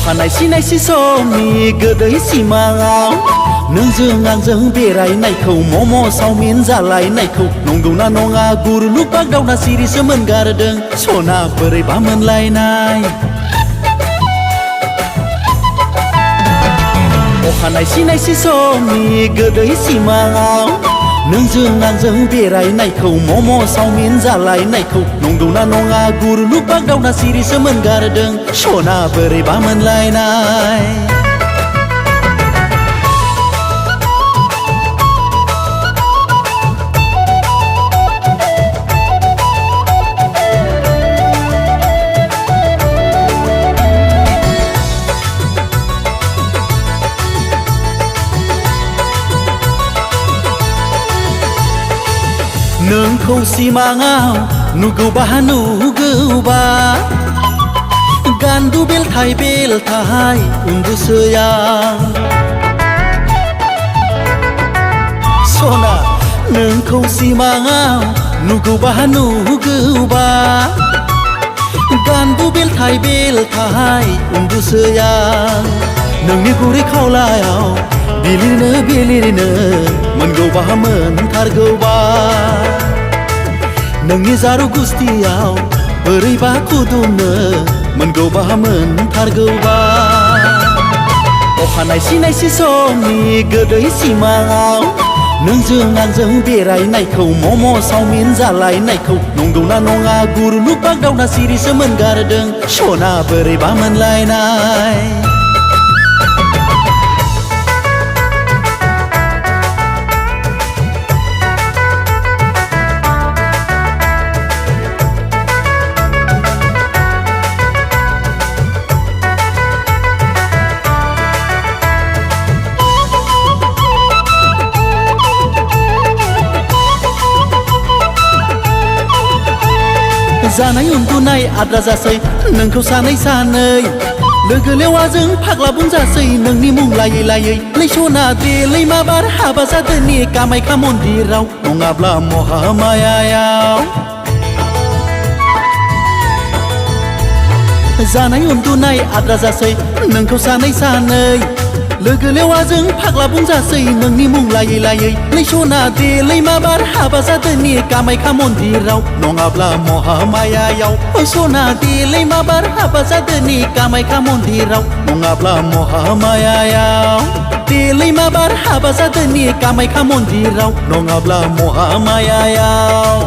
अखानाय सिनायसि समनि गोदै सिमाङाव नोंजों आंजों बेरायनायखौ मम' चावमिन जालायनायखौ नंगौना नङा गुरलुक बागदावना सिरिसो मोनगारदों सना बोरैबा मोनलायनाय। अखानाय सिनायसि समनि गोदै सिमाङाव नोंजों आंजों बेरायनायखौ मम' चावमिन जालायनायखौ नंगौना नङा गुरलुक बागदावना सिरिसो मोनगारदों सना बोरैबा मोनलायनाय। नोंखौ सिमाङाव नुगौबा नुगौबा गान्दु बेलथाय बेलथाय उन्दुसै आं सना नोंखौ सिमाङाव नुगौबा नुगौबा गान्दु बेलथाय बेलथाय उन्दुसै आं नोंनि गुरै खावलायाव बिलिरनो मोनगौबा मोनथारगौबा नोंनि जारु गुस्थियाव बोरैबा खुदुमनो मोनगौबा मोनथारगौबा। अखानाय सिनायसि समनि गोदै सिमाङाव नोंजों आंजों बेरायनायखौ मम' चावमिन जालायनायखौ नंगौना नङा गुरलुक बागदावना सिरिसो मोनगारदों सना बोरैबा मोनलायनाय। जानाय उन्दुनाय आद्रा जासै नोंखौ सानै सानै लोगो लेवाजों फाग्ला बुंजासै नोंनि मुं लायै लायै लै सना देलै माबार हाबा जादोनि कामाख्या मन्दिराव नङाब्ला महामायायाव। जानाय उन्दुनाय आद्रा जासै नोंखौ सानै सानै लोगो लेवाजों फाग्ला बुंजासै नोंनि मुं लायै लायै लै सना देलै माबार हाबा जादोनि कामाख्या मन्दिराव नङाब्ला महामायायाव। सना देलै माबार हाबा जादोनि कामाख्या मन्दिराव नङाब्ला महामायायाव। देलै माबार हाबा जादोनि कामाख्या मन्दिराव नङाब्ला महामायायाव।